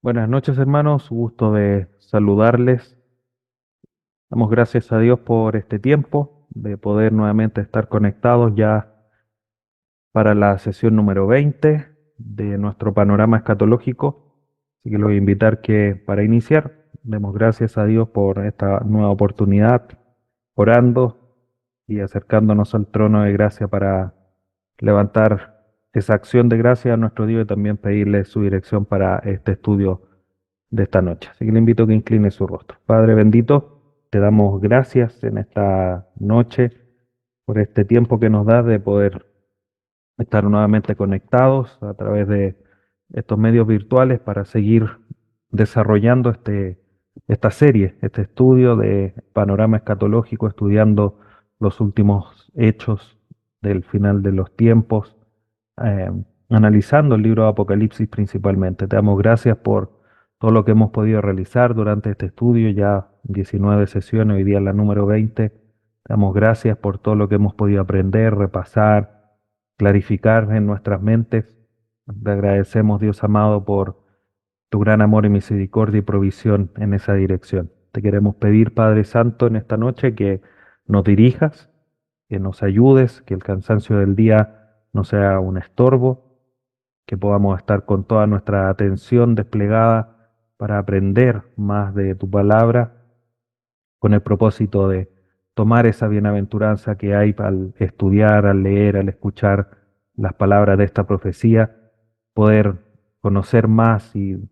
Buenas noches, hermanos. Gusto de saludarles. Damos gracias a Dios por este tiempo de poder nuevamente estar conectados ya para la sesión número 20 de nuestro panorama escatológico. Así que los voy a invitar que para iniciar demos gracias a Dios por esta nueva oportunidad, orando y acercándonos al trono de gracia para levantar esa acción de gracia a nuestro Dios y también pedirle su dirección para este estudio de esta noche. Así que le invito a que incline su rostro. Padre bendito, te damos gracias en esta noche por este tiempo que nos das de poder estar nuevamente conectados a través de estos medios virtuales para seguir desarrollando esta serie, este estudio de panorama escatológico, estudiando los últimos hechos del final de los tiempos, eh, analizando el libro de Apocalipsis principalmente. Te damos gracias por todo lo que hemos podido realizar durante este estudio, ya 19 sesiones, hoy día la número 20. Te damos gracias por todo lo que hemos podido aprender, repasar, clarificar en nuestras mentes. Te agradecemos, Dios amado, por tu gran amor y misericordia y provisión en esa dirección. Te queremos pedir, Padre Santo, en esta noche que nos dirijas, que nos ayudes, que el cansancio del día no sea un estorbo, que podamos estar con toda nuestra atención desplegada para aprender más de tu palabra, con el propósito de tomar esa bienaventuranza que hay al estudiar, al leer, al escuchar las palabras de esta profecía, poder conocer más y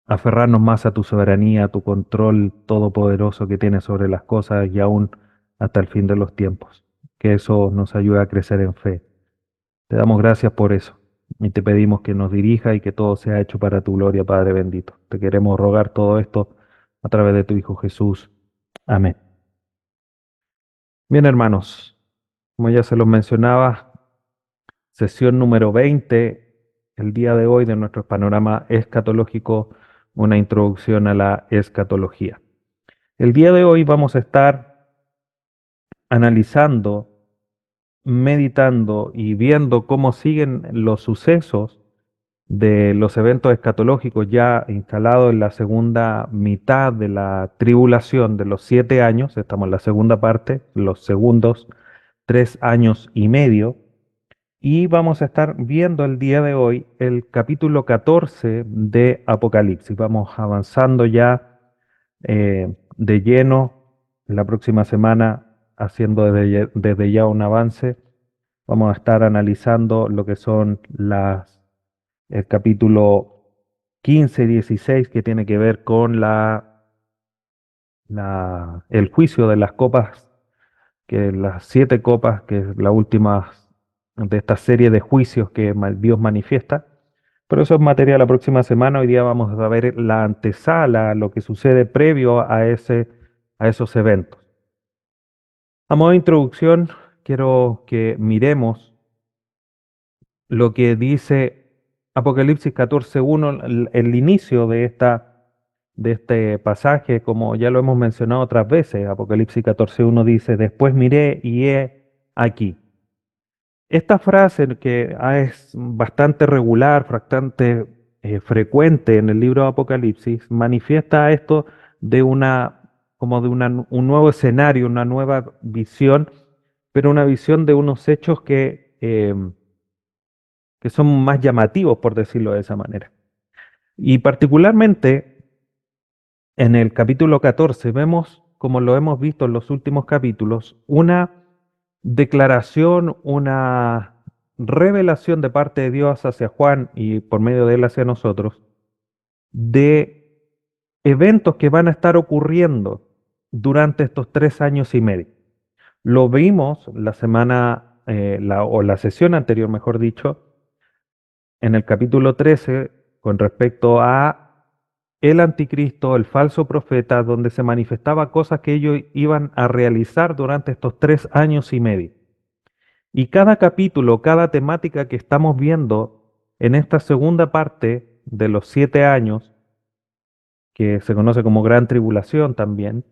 aferrarnos más a tu soberanía, a tu control todopoderoso que tienes sobre las cosas y aún hasta el fin de los tiempos. Que eso nos ayude a crecer en fe. Te damos gracias por eso y te pedimos que nos dirija y que todo sea hecho para tu gloria, Padre bendito. Te queremos rogar todo esto a través de tu Hijo Jesús. Amén. Bien, hermanos, como ya se los mencionaba, sesión número 20, el día de hoy de nuestro panorama escatológico, una introducción a la escatología. El día de hoy vamos a estar analizando, meditando y viendo cómo siguen los sucesos de los eventos escatológicos ya instalados en la segunda mitad de la tribulación de los 7 años. Estamos en la segunda parte, los segundos 3 años y medio. Y vamos a estar viendo el día de hoy el capítulo 14 de Apocalipsis. Vamos avanzando ya de lleno la próxima semana, haciendo desde ya un avance. Vamos a estar analizando lo que son el capítulo 15 y 16, que tiene que ver con el juicio de las copas, que las 7 copas, que es la última de esta serie de juicios que Dios manifiesta. Pero eso es materia de la próxima semana. Hoy día vamos a ver la antesala, lo que sucede previo a esos eventos. A modo de introducción, quiero que miremos lo que dice Apocalipsis 14:1, el inicio de este pasaje, como ya lo hemos mencionado otras veces. Apocalipsis 14:1 dice: después miré y he aquí. Esta frase que es bastante regular, bastante frecuente en el libro de Apocalipsis, manifiesta esto de un nuevo escenario, una nueva visión, pero una visión de unos hechos que son más llamativos, por decirlo de esa manera. Y particularmente en el capítulo 14 vemos, como lo hemos visto en los últimos capítulos, una declaración, una revelación de parte de Dios hacia Juan y por medio de él hacia nosotros, de eventos que van a estar ocurriendo durante estos 3 años y medio. Lo vimos la semana, o la sesión anterior, mejor dicho, en el capítulo 13, con respecto a el anticristo, el falso profeta, donde se manifestaba cosas que ellos iban a realizar durante estos 3 años y medio. Y cada capítulo, cada temática que estamos viendo en esta segunda parte de los 7 años, que se conoce como Gran Tribulación también,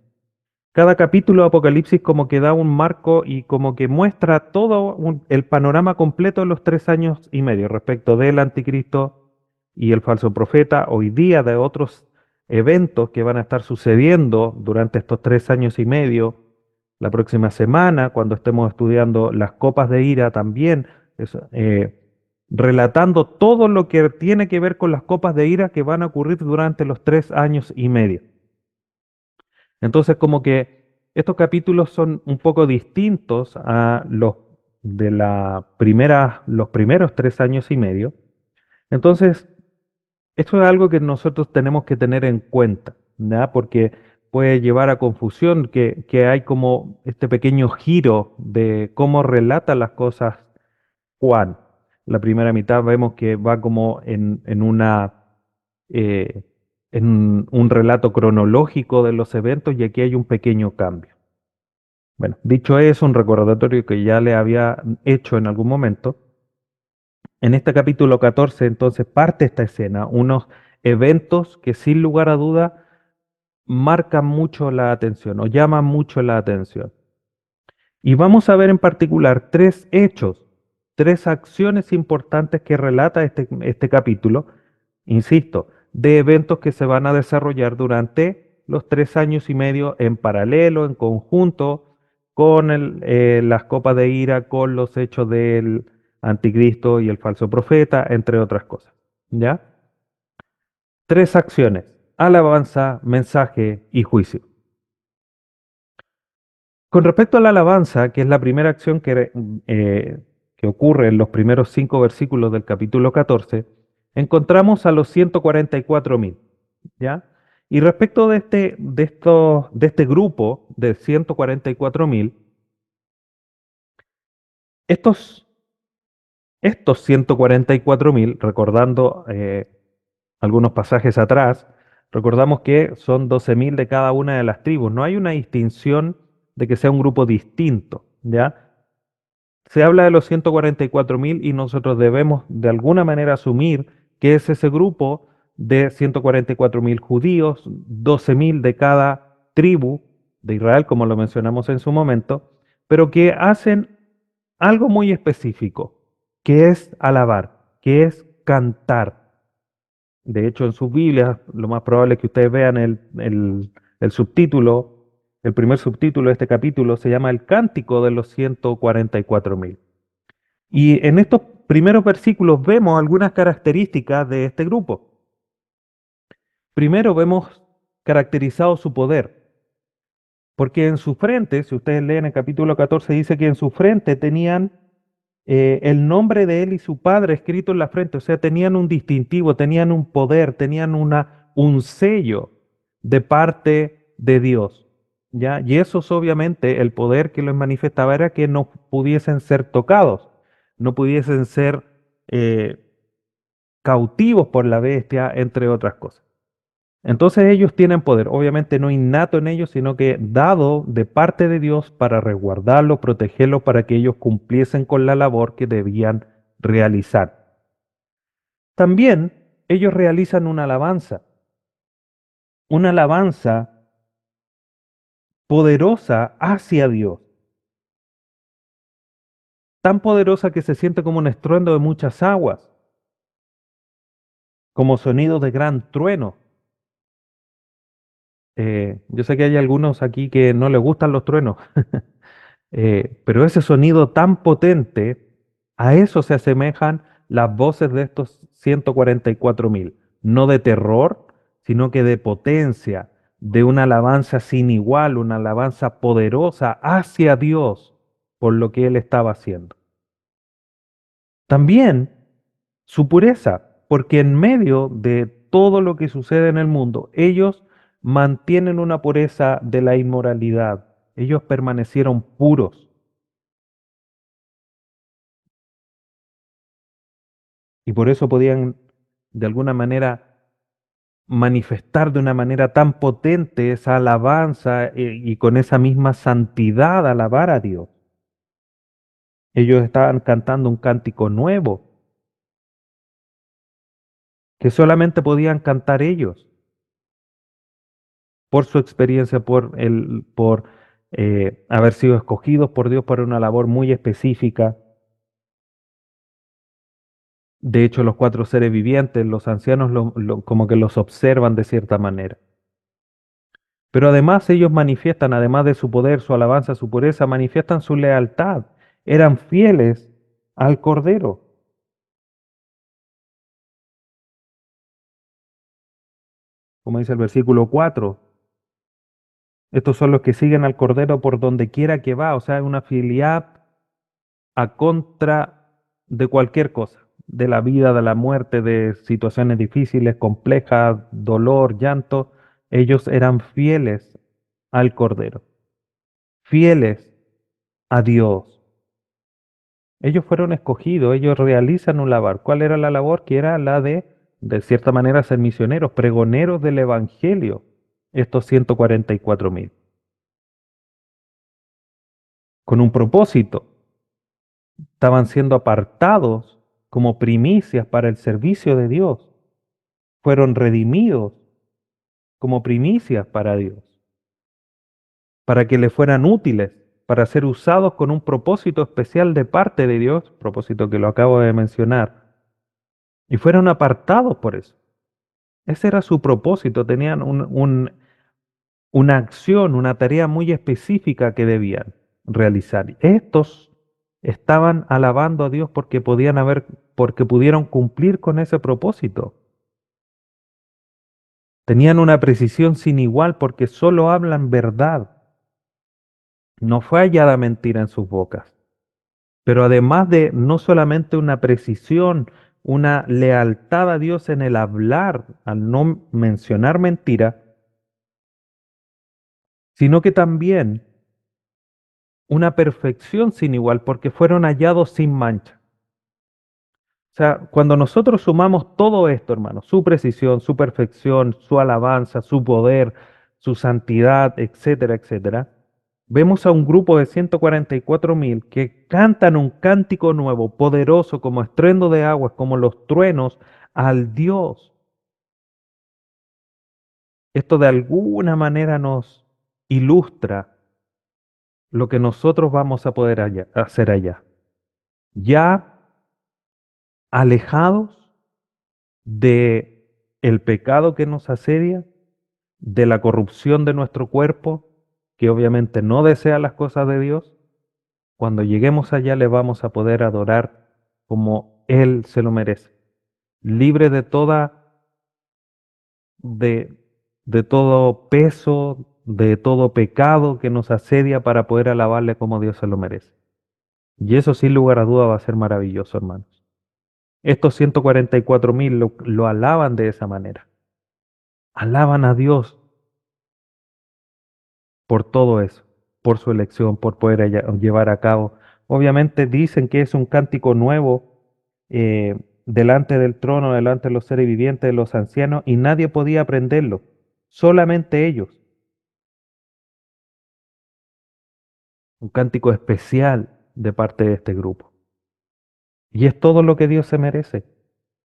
cada capítulo de Apocalipsis como que da un marco y como que muestra todo el panorama completo de los 3 años y medio respecto del anticristo, y el falso profeta, hoy día de otros eventos que van a estar sucediendo durante estos 3 años y medio, la próxima semana, cuando estemos estudiando las copas de ira también, es, relatando todo lo que tiene que ver con las copas de ira que van a ocurrir durante los 3 años y medio. Entonces, como que estos capítulos son un poco distintos a los de los primeros 3 años y medio. Entonces, esto es algo que nosotros tenemos que tener en cuenta, ¿ya? Porque puede llevar a confusión que hay como este pequeño giro de cómo relata las cosas Juan. La primera mitad vemos que va como eh, en un relato cronológico de los eventos y aquí hay un pequeño cambio. Bueno, dicho eso, un recordatorio que ya le había hecho en algún momento. En este capítulo 14, entonces, parte esta escena, unos eventos que sin lugar a duda marcan mucho la atención o llaman mucho la atención. Y vamos a ver en particular tres hechos, tres acciones importantes que relata este capítulo, insisto, de eventos que se van a desarrollar durante los 3 años y medio en paralelo, en conjunto, con las copas de ira, con los hechos del anticristo y el falso profeta, entre otras cosas. ¿Ya? Tres acciones: alabanza, mensaje y juicio. Con respecto a la alabanza, que es la primera acción que ocurre en los primeros 5 versículos del capítulo 14, encontramos a los 144.000, ¿ya? Y respecto de este grupo de 144.000, estos, estos 144.000, recordando algunos pasajes atrás, recordamos que son 12.000 de cada una de las tribus. No hay una distinción de que sea un grupo distinto, ¿ya? Se habla de los 144.000 y nosotros debemos de alguna manera asumir que es ese grupo de 144.000 judíos, 12.000 de cada tribu de Israel, como lo mencionamos en su momento, pero que hacen algo muy específico, que es alabar, que es cantar. De hecho, en sus Biblias, lo más probable es que ustedes vean el subtítulo, el primer subtítulo de este capítulo se llama El Cántico de los 144.000. Y en estos primeros versículos vemos algunas características de este grupo. Primero vemos caracterizado su poder, porque en su frente, si ustedes leen el capítulo 14, dice que en su frente tenían el nombre de él y su padre escrito en la frente, o sea, tenían un distintivo, tenían un poder, tenían un sello de parte de Dios, ¿ya? Y eso es obviamente el poder que les manifestaba era que no pudiesen ser tocados, no pudiesen ser eh, cautivos por la bestia, entre otras cosas. Entonces ellos tienen poder, obviamente no innato en ellos, sino que dado de parte de Dios para resguardarlo, protegerlo, para que ellos cumpliesen con la labor que debían realizar. También ellos realizan una alabanza poderosa hacia Dios, tan poderosa que se siente como un estruendo de muchas aguas, como sonido de gran trueno. Yo sé que hay algunos aquí que no les gustan los truenos, pero ese sonido tan potente, a eso se asemejan las voces de estos 144.000, no de terror, sino que de potencia, de una alabanza sin igual, una alabanza poderosa hacia Dios por lo que Él estaba haciendo. También su pureza, porque en medio de todo lo que sucede en el mundo, ellos mantienen una pureza de la inmoralidad. Ellos permanecieron puros y por eso podían de alguna manera manifestar de una manera tan potente esa alabanza y con esa misma santidad alabar a Dios. Ellos estaban cantando un cántico nuevo que solamente podían cantar ellos por su experiencia, por haber sido escogidos por Dios para una labor muy específica. De hecho, los cuatro seres vivientes, los ancianos, como que los observan de cierta manera. Pero además ellos manifiestan, además de su poder, su alabanza, su pureza, manifiestan su lealtad. Eran fieles al Cordero. Como dice el versículo 4, estos son los que siguen al Cordero por donde quiera que va. O sea, una fidelidad a contra de cualquier cosa, de la vida, de la muerte, de situaciones difíciles, complejas, dolor, llanto. Ellos eran fieles al Cordero, fieles a Dios. Ellos fueron escogidos, ellos realizan un labor. ¿Cuál era la labor? Que era la de cierta manera, ser misioneros, pregoneros del Evangelio, estos 144.000, con un propósito. Estaban siendo apartados como primicias para el servicio de Dios. Fueron redimidos como primicias para Dios, para que le fueran útiles, para ser usados con un propósito especial de parte de Dios, propósito que lo acabo de mencionar, y fueron apartados por eso. Ese era su propósito, tenían una acción, una tarea muy específica que debían realizar. Estos estaban alabando a Dios porque pudieron cumplir con ese propósito. Tenían una precisión sin igual porque solo hablan verdad. No fue hallada mentira en sus bocas. Pero además de no solamente una precisión, una lealtad a Dios en el hablar, al no mencionar mentira, sino que también una perfección sin igual, porque fueron hallados sin mancha. O sea, cuando nosotros sumamos todo esto, hermanos, su precisión, su perfección, su alabanza, su poder, su santidad, etcétera, etcétera, vemos a un grupo de 144.000 que cantan un cántico nuevo, poderoso, como estruendo de aguas, como los truenos, al Dios. Esto de alguna manera nos ilustra lo que nosotros vamos a poder hacer allá. Ya alejados de el pecado que nos asedia, de la corrupción de nuestro cuerpo, que obviamente no desea las cosas de Dios, cuando lleguemos allá le vamos a poder adorar como Él se lo merece, libre de, de todo peso, de todo pecado que nos asedia para poder alabarle como Dios se lo merece. Y eso sin lugar a duda va a ser maravilloso, hermanos. Estos 144.000 lo alaban de esa manera. Alaban a Dios por todo eso, por su elección, por poder llevar a cabo. Obviamente dicen que es un cántico nuevo delante del trono, delante de los seres vivientes, de los ancianos, y nadie podía aprenderlo, solamente ellos. Un cántico especial de parte de este grupo. Y es todo lo que Dios se merece.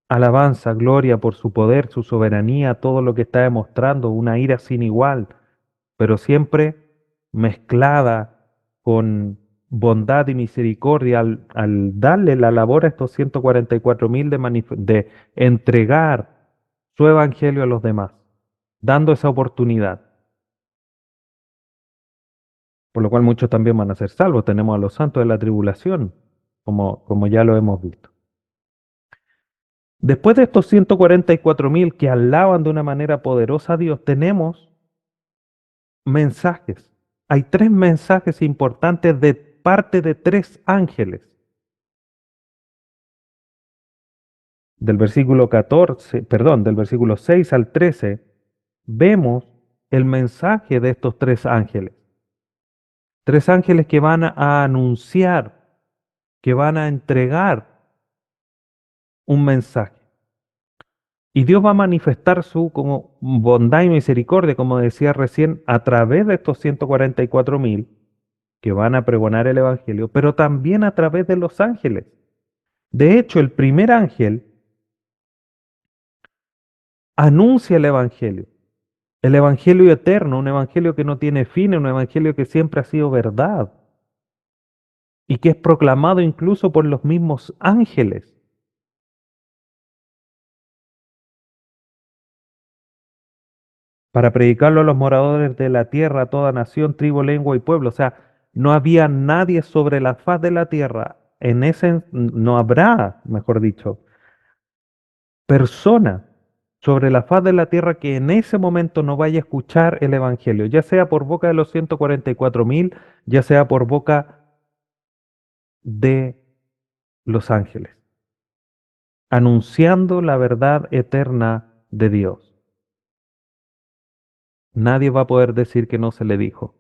Alabanza, gloria por su poder, su soberanía, todo lo que está demostrando, una ira sin igual, pero siempre mezclada con bondad y misericordia al darle la labor a estos 144.000 de entregar su evangelio a los demás, dando esa oportunidad, por lo cual muchos también van a ser salvos. Tenemos a los santos de la tribulación, como ya lo hemos visto. Después de estos 144.000 que alaban de una manera poderosa a Dios, tenemos mensajes. Hay tres mensajes importantes de parte de tres ángeles. Del versículo 14, perdón, del versículo 6 al 13, vemos el mensaje de estos tres ángeles. Tres ángeles que van a anunciar, que van a entregar un mensaje. Y Dios va a manifestar su como bondad y misericordia, como decía recién, a través de estos 144.000 que van a pregonar el Evangelio, pero también a través de los ángeles. De hecho, el primer ángel anuncia el Evangelio eterno, un Evangelio que no tiene fin, un Evangelio que siempre ha sido verdad y que es proclamado incluso por los mismos ángeles. para predicarlo a los moradores de la tierra, a toda nación, tribu, lengua y pueblo. O sea, no había nadie sobre la faz de la tierra, no habrá, mejor dicho, persona sobre la faz de la tierra que en ese momento no vaya a escuchar el Evangelio, ya sea por boca de los 144.000, ya sea por boca de los ángeles, anunciando la verdad eterna de Dios. Nadie va a poder decir que no se le dijo.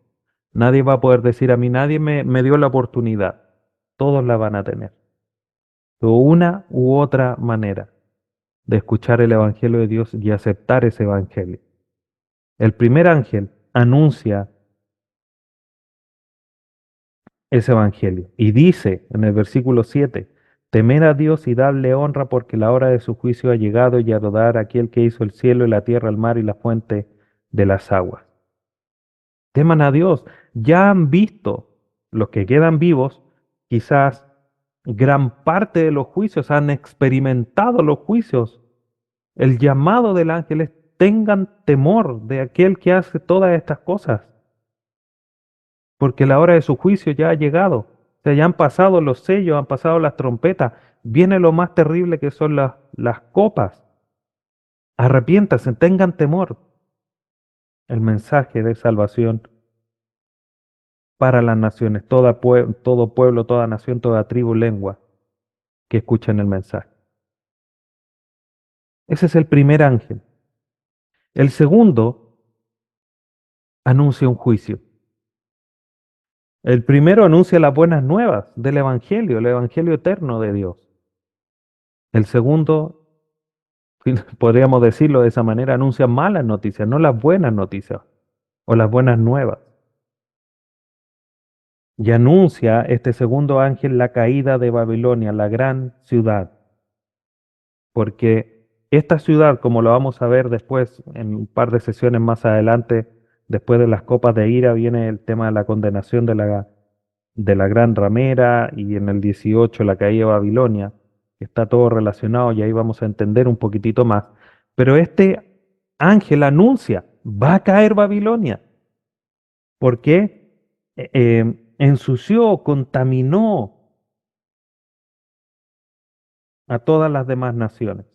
Nadie va a poder decir a mí, nadie me dio la oportunidad. Todos la van a tener. De una u otra manera de escuchar el Evangelio de Dios y aceptar ese Evangelio. El primer ángel anuncia ese Evangelio y dice en el versículo 7, temer a Dios y darle honra porque la hora de su juicio ha llegado y adorar a aquel que hizo el cielo y la tierra, el mar y la fuente de las aguas. Teman a Dios. Ya han visto, los que quedan vivos, quizás gran parte de los juicios, han experimentado los juicios. El llamado del ángel es tengan temor de aquel que hace todas estas cosas, porque la hora de su juicio ya ha llegado. O sea, ya han pasado los sellos, han pasado las trompetas, viene lo más terrible que son las copas. Arrepiéntanse, tengan temor. El mensaje de salvación para las naciones, todo pueblo, toda nación, toda tribu, lengua que escuchen el mensaje. Ese es el primer ángel. El segundo anuncia un juicio. El primero anuncia las buenas nuevas del Evangelio, el Evangelio eterno de Dios. El segundo, podríamos decirlo de esa manera, anuncia malas noticias, no las buenas noticias o las buenas nuevas. Y anuncia este segundo ángel la caída de Babilonia, la gran ciudad. Porque esta ciudad, como lo vamos a ver después, en un par de sesiones más adelante, después de las copas de ira, viene el tema de la condenación de la gran ramera y en el 18 la caída de Babilonia, que está todo relacionado y ahí vamos a entender un poquitito más. Pero este ángel anuncia, va a caer Babilonia. ¿Por qué? Ensució, contaminó a todas las demás naciones.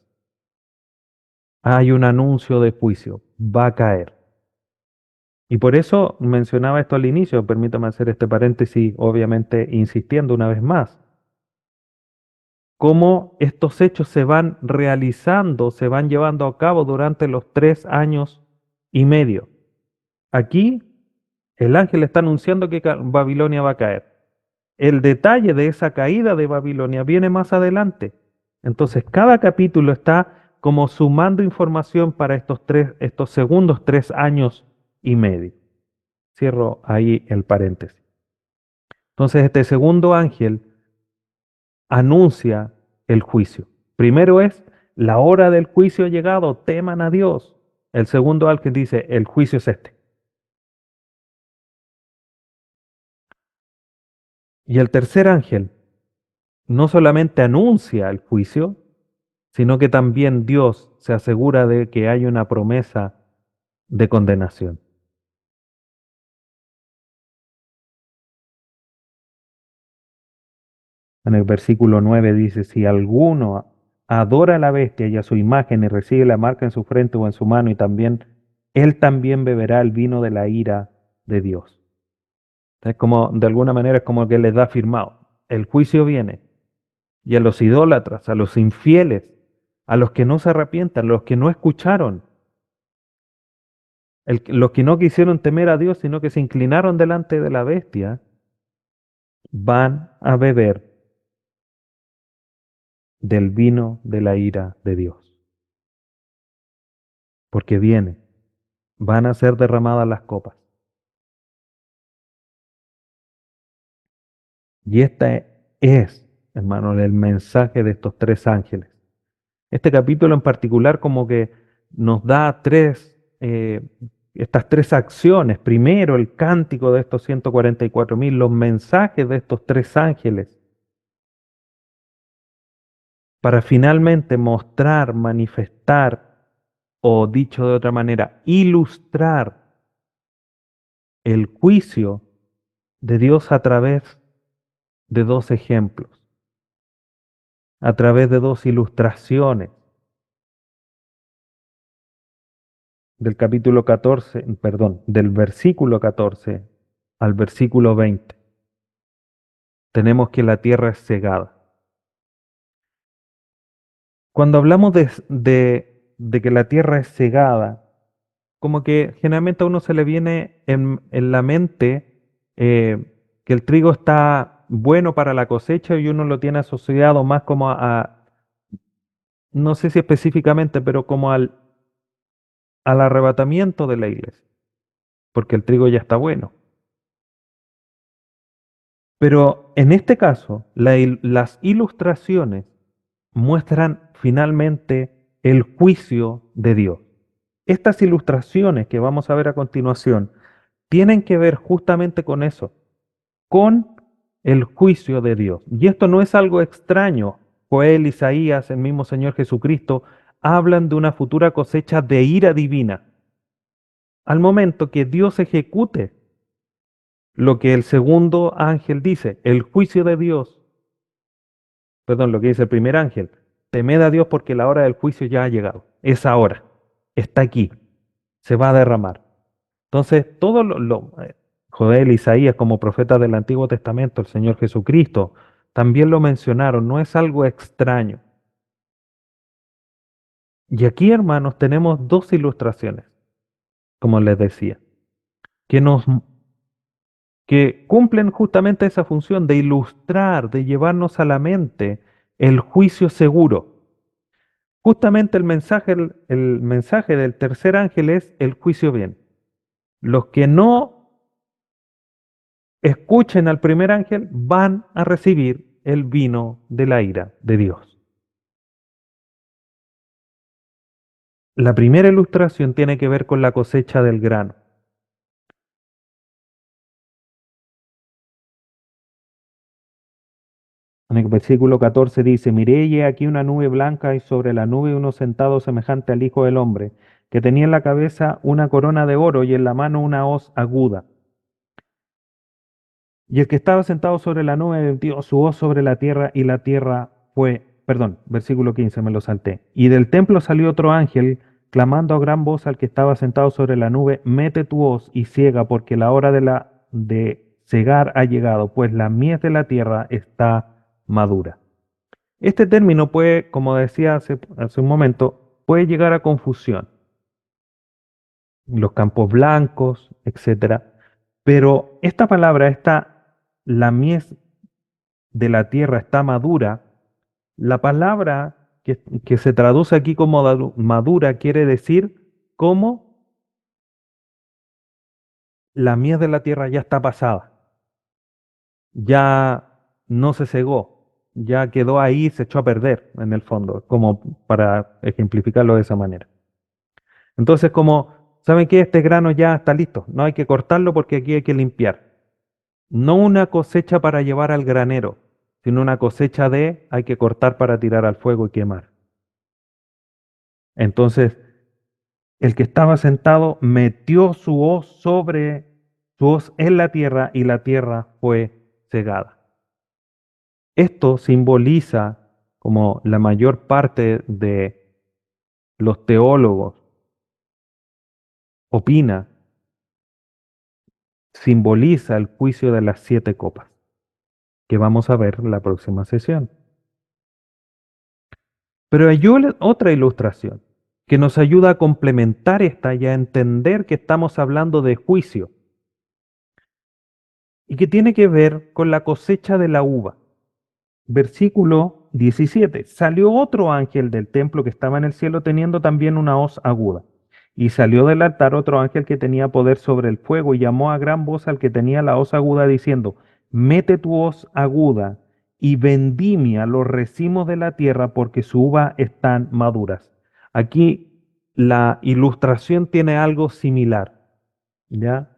Hay un anuncio de juicio, va a caer. Y por eso mencionaba esto al inicio, permítame hacer este paréntesis, obviamente insistiendo una vez más, cómo estos hechos se van realizando, se van llevando a cabo durante los 3 años y medio. Aquí el ángel está anunciando que Babilonia va a caer. El detalle de esa caída de Babilonia viene más adelante. Entonces, cada capítulo está como sumando información para estos segundos 3 años y medio. Cierro ahí el paréntesis. Entonces, este segundo ángel anuncia el juicio. Primero es, la hora del juicio ha llegado, teman a Dios. El segundo ángel dice, el juicio es este. Y el tercer ángel no solamente anuncia el juicio, sino que también Dios se asegura de que hay una promesa de condenación. En el versículo 9 dice, si alguno adora a la bestia y a su imagen y recibe la marca en su frente o en su mano, y también él también beberá el vino de la ira de Dios. Es como, de alguna manera, es como que les da firmado. El juicio viene. Y a los idólatras, a los infieles, a los que no se arrepientan, los que no escucharon, los que no quisieron temer a Dios, sino que se inclinaron delante de la bestia, van a beber del vino de la ira de Dios. Porque viene, van a ser derramadas las copas. Y este es, hermano, el mensaje de estos 3 ángeles. Este capítulo en particular como que nos da estas 3 acciones. Primero, el cántico de estos 144.000, los mensajes de estos 3 ángeles, para finalmente mostrar, manifestar o dicho de otra manera, ilustrar el juicio de Dios a través de dos ejemplos, a través de dos ilustraciones del capítulo 14, perdón, del versículo 14 al versículo 20. Tenemos que la tierra es cegada. Cuando hablamos de que la tierra es cegada, como que generalmente a uno se le viene en la mente que el trigo está bueno para la cosecha y uno lo tiene asociado más como no sé si específicamente, pero como al arrebatamiento de la iglesia, porque el trigo ya está bueno. Pero en este caso, las ilustraciones muestran finalmente el juicio de Dios. Estas ilustraciones que vamos a ver a continuación tienen que ver justamente con eso, con el juicio de Dios. Y esto no es algo extraño. Joel, Isaías, el mismo Señor Jesucristo, hablan de una futura cosecha de ira divina. Al momento que Dios ejecute lo que el segundo ángel dice, el juicio de Dios, perdón, lo que dice el primer ángel, temed a Dios porque la hora del juicio ya ha llegado. Es ahora, está aquí, se va a derramar. Entonces, Joel, Isaías como profetas del Antiguo Testamento, el Señor Jesucristo, también lo mencionaron, no es algo extraño. Y aquí, hermanos, tenemos dos ilustraciones, como les decía, que que cumplen justamente esa función de ilustrar, de llevarnos a la mente el juicio seguro. Justamente el mensaje del tercer ángel es el juicio bien. Los que no escuchen al primer ángel van a recibir el vino de la ira de Dios. La primera ilustración tiene que ver con la cosecha del grano. En el versículo 14 dice, miré y he aquí una nube blanca y sobre la nube uno sentado semejante al Hijo del Hombre, que tenía en la cabeza una corona de oro y en la mano una hoz aguda. Y el que estaba sentado sobre la nube metió su hoz sobre la tierra y la tierra perdón, versículo 15 me lo salté. Y del templo salió otro ángel clamando a gran voz al que estaba sentado sobre la nube, mete tu hoz y ciega porque la hora de cegar ha llegado, pues la mies de la tierra está madura. Este término puede, como decía hace un momento, puede llegar a confusión. Los campos blancos, etcétera. Pero esta palabra, la mies de la tierra está madura, la palabra que se traduce aquí como madura quiere decir como la mies de la tierra ya está pasada, ya no se cegó, ya quedó ahí, se echó a perder en el fondo, como para ejemplificarlo de esa manera. Entonces, como, ¿saben qué? Este grano ya está listo, no hay que cortarlo porque aquí hay que limpiar. No una cosecha para llevar al granero, sino una cosecha hay que cortar para tirar al fuego y quemar. Entonces, el que estaba sentado metió su hoz en la tierra y la tierra fue cegada. Esto simboliza, como la mayor parte de los teólogos opina, simboliza el juicio de las siete copas, que vamos a ver en la próxima sesión. Pero hay otra ilustración que nos ayuda a complementar esta y a entender que estamos hablando de juicio y que tiene que ver con la cosecha de la uva. Versículo 17. Salió otro ángel del templo que estaba en el cielo teniendo también una hoz aguda. Y salió del altar otro ángel que tenía poder sobre el fuego y llamó a gran voz al que tenía la hoz aguda diciendo, mete tu hoz aguda y vendimia los racimos de la tierra porque su uva están maduras. Aquí la ilustración tiene algo similar, ¿ya?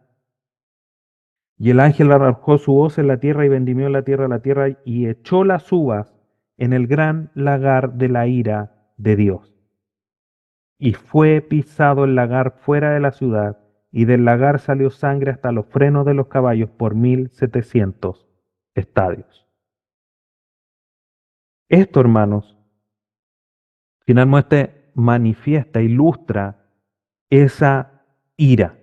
Y el ángel arrojó su hoz en la tierra y vendimió la tierra y echó las uvas en el gran lagar de la ira de Dios. y fue pisado el lagar fuera de la ciudad, y del lagar salió sangre hasta los frenos de los caballos por 1700 estadios. Esto, hermanos, finalmente manifiesta, ilustra esa ira,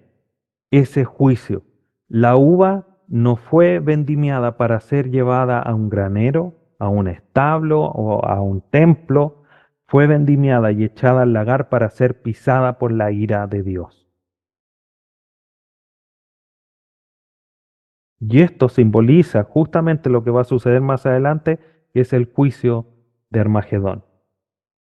ese juicio. La uva no fue vendimiada para ser llevada a un granero, a un establo o a un templo, fue vendimiada y echada al lagar para ser pisada por la ira de Dios. Y esto simboliza justamente lo que va a suceder más adelante, que es el juicio de Armagedón,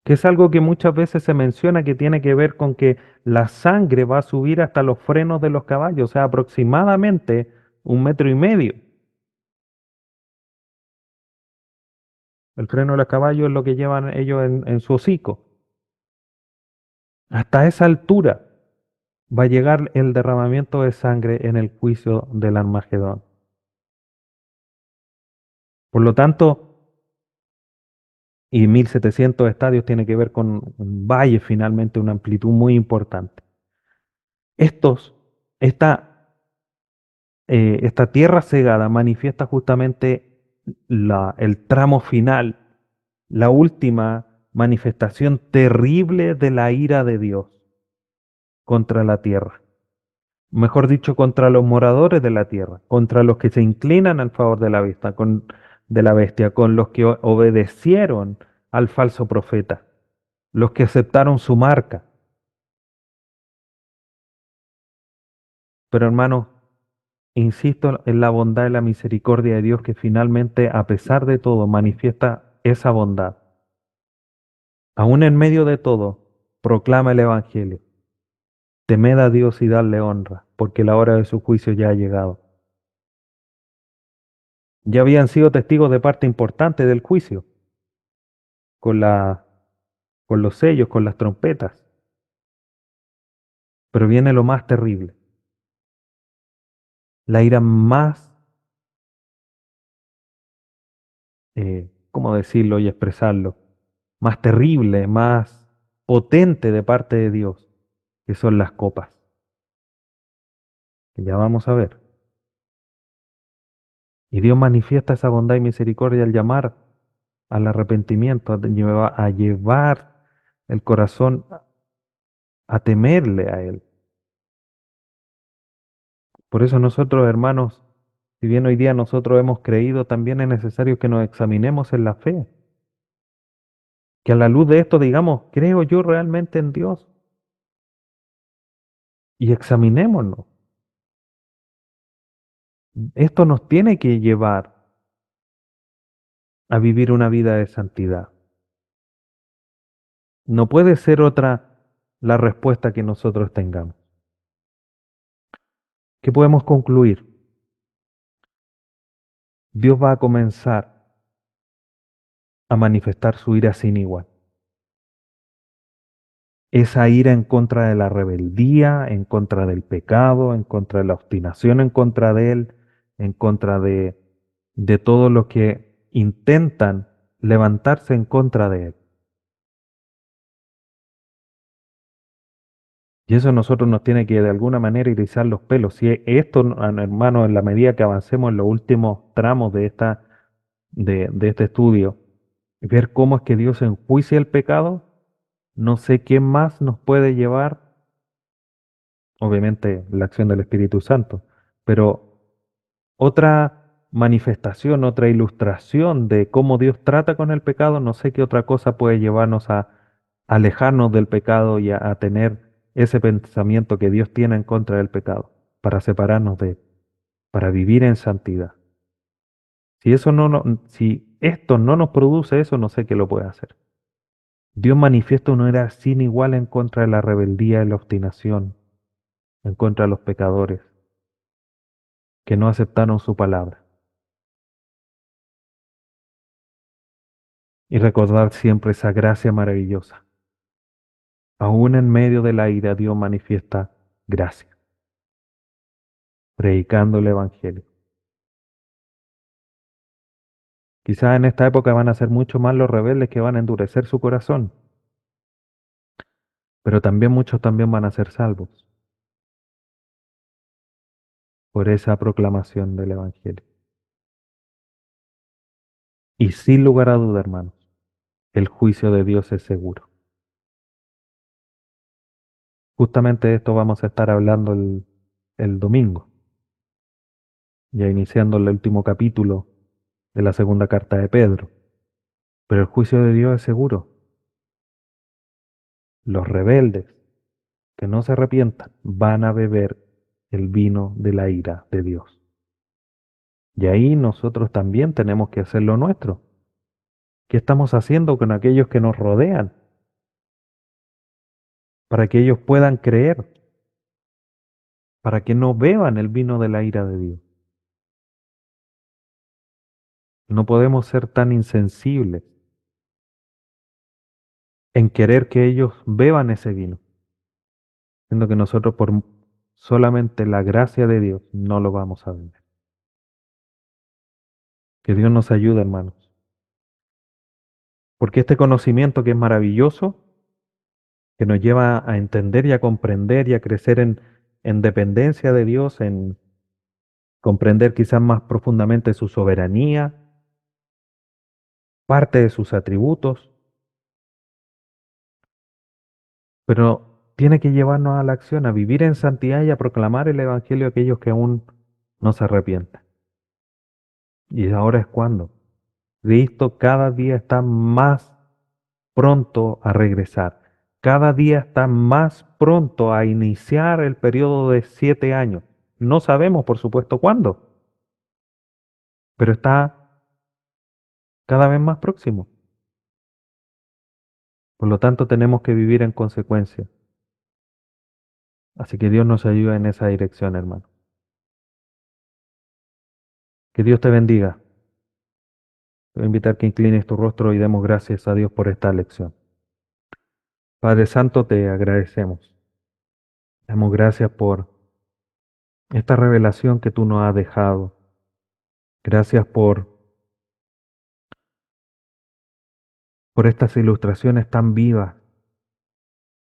que es algo que muchas veces se menciona que tiene que ver con que la sangre va a subir hasta los frenos de los caballos, o sea, aproximadamente 1,5 metros. El freno de los caballos es lo que llevan ellos en su hocico. Hasta esa altura va a llegar el derramamiento de sangre en el juicio del Armagedón. Por lo tanto, y 1700 estadios tiene que ver con un valle finalmente, una amplitud muy importante. Estos, esta, esta tierra cegada manifiesta justamente el tramo final, la última manifestación terrible de la ira de Dios contra la tierra. Mejor dicho, contra los moradores de la tierra, contra los que se inclinan al favor de la bestia, con los que obedecieron al falso profeta, los que aceptaron su marca. Pero hermanos, insisto en la bondad y la misericordia de Dios que finalmente, a pesar de todo, manifiesta esa bondad. Aún en medio de todo, proclama el Evangelio. Temed a Dios y dadle honra, porque la hora de su juicio ya ha llegado. Ya habían sido testigos de parte importante del juicio, con con los sellos, con las trompetas. Pero viene lo más terrible, la ira más, ¿cómo decirlo y expresarlo? Más terrible, más potente de parte de Dios, que son las copas, que ya vamos a ver. Y Dios manifiesta esa bondad y misericordia al llamar al arrepentimiento, a llevar el corazón a temerle a Él. Por eso nosotros, hermanos, si bien hoy día nosotros hemos creído, también es necesario que nos examinemos en la fe. Que a la luz de esto digamos, ¿creo yo realmente en Dios? Y examinémonos. Esto nos tiene que llevar a vivir una vida de santidad. No puede ser otra la respuesta que nosotros tengamos. ¿Qué podemos concluir? Dios va a comenzar a manifestar su ira sin igual. Esa ira en contra de la rebeldía, en contra del pecado, en contra de la obstinación en contra de Él, en contra de todos los que intentan levantarse en contra de Él. Y eso a nosotros nos tiene que de alguna manera erizar los pelos. Si esto, hermano, en la medida que avancemos en los últimos tramos de este estudio, ver cómo es que Dios enjuicia el pecado, no sé qué más nos puede llevar, obviamente la acción del Espíritu Santo, pero otra manifestación, otra ilustración de cómo Dios trata con el pecado, no sé qué otra cosa puede llevarnos a alejarnos del pecado y a tener ese pensamiento que Dios tiene en contra del pecado, para separarnos de él, para vivir en santidad. Si eso si esto no nos produce eso, no sé qué lo puede hacer. Dios manifiesta una ira sin igual en contra de la rebeldía y la obstinación, en contra de los pecadores que no aceptaron su palabra. Y recordar siempre esa gracia maravillosa. Aún en medio de la ira, Dios manifiesta gracia, predicando el Evangelio. Quizás en esta época van a ser mucho más los rebeldes que van a endurecer su corazón. pero también muchos también van a ser salvos por esa proclamación del Evangelio. Y sin lugar a duda, hermanos, el juicio de Dios es seguro. Justamente de esto vamos a estar hablando el domingo, ya iniciando el último capítulo de la segunda carta de Pedro. Pero el juicio de Dios es seguro. Los rebeldes que no se arrepientan van a beber el vino de la ira de Dios. Y ahí nosotros también tenemos que hacer lo nuestro. ¿Qué estamos haciendo con aquellos que nos rodean? Para que ellos puedan creer, para que no beban el vino de la ira de Dios. No podemos ser tan insensibles en querer que ellos beban ese vino, siendo que nosotros por solamente la gracia de Dios no lo vamos a beber. Que Dios nos ayude, hermanos. Porque este conocimiento que es maravilloso, que nos lleva a entender y a comprender y a crecer en dependencia de Dios, en comprender quizás más profundamente su soberanía, parte de sus atributos, pero tiene que llevarnos a la acción, a vivir en santidad y a proclamar el Evangelio a aquellos que aún no se arrepientan. Y ahora es cuando Cristo cada día está más pronto a regresar. Cada día está más pronto a iniciar el periodo de 7 años. No sabemos, por supuesto, cuándo, pero está cada vez más próximo. Por lo tanto, tenemos que vivir en consecuencia. Así que Dios nos ayuda en esa dirección, hermano. Que Dios te bendiga. Te voy a invitar que inclines tu rostro y demos gracias a Dios por esta lección. Padre Santo, te agradecemos. Damos gracias por esta revelación que tú nos has dejado. Gracias por estas ilustraciones tan vivas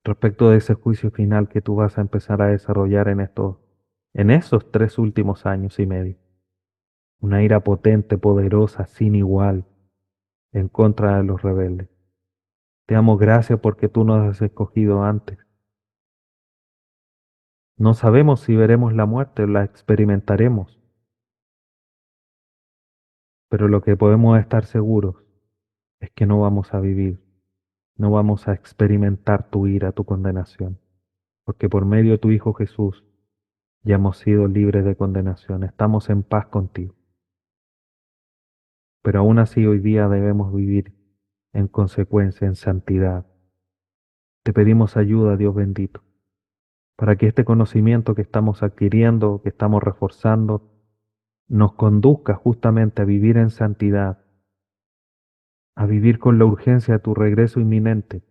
respecto de ese juicio final que tú vas a empezar a desarrollar en esos 3 últimos años y medio. Una ira potente, poderosa, sin igual, en contra de los rebeldes. Te damos gracias porque tú nos has escogido antes. No sabemos si veremos la muerte o la experimentaremos, pero lo que podemos estar seguros es que no vamos a vivir, no vamos a experimentar tu ira, tu condenación, porque por medio de tu Hijo Jesús ya hemos sido libres de condenación, estamos en paz contigo. Pero aún así hoy día debemos vivir en consecuencia, en santidad. Te pedimos ayuda, Dios bendito, para que este conocimiento que estamos adquiriendo, que estamos reforzando, nos conduzca justamente a vivir en santidad, a vivir con la urgencia de tu regreso inminente,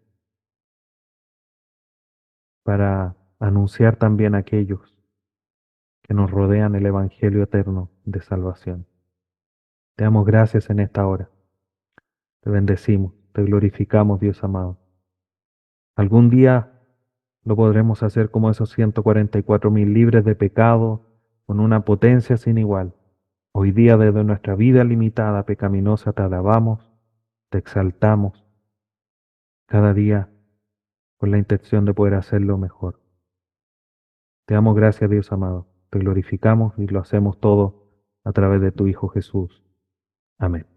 para anunciar también a aquellos que nos rodean el Evangelio eterno de salvación. Te damos gracias en esta hora. Te bendecimos, te glorificamos, Dios amado. Algún día lo podremos hacer como esos 144.000 libres de pecado, con una potencia sin igual. Hoy día, desde nuestra vida limitada, pecaminosa, te alabamos, te exaltamos, cada día con la intención de poder hacerlo mejor. Te damos gracias, Dios amado. Te glorificamos y lo hacemos todo a través de tu Hijo Jesús. Amén.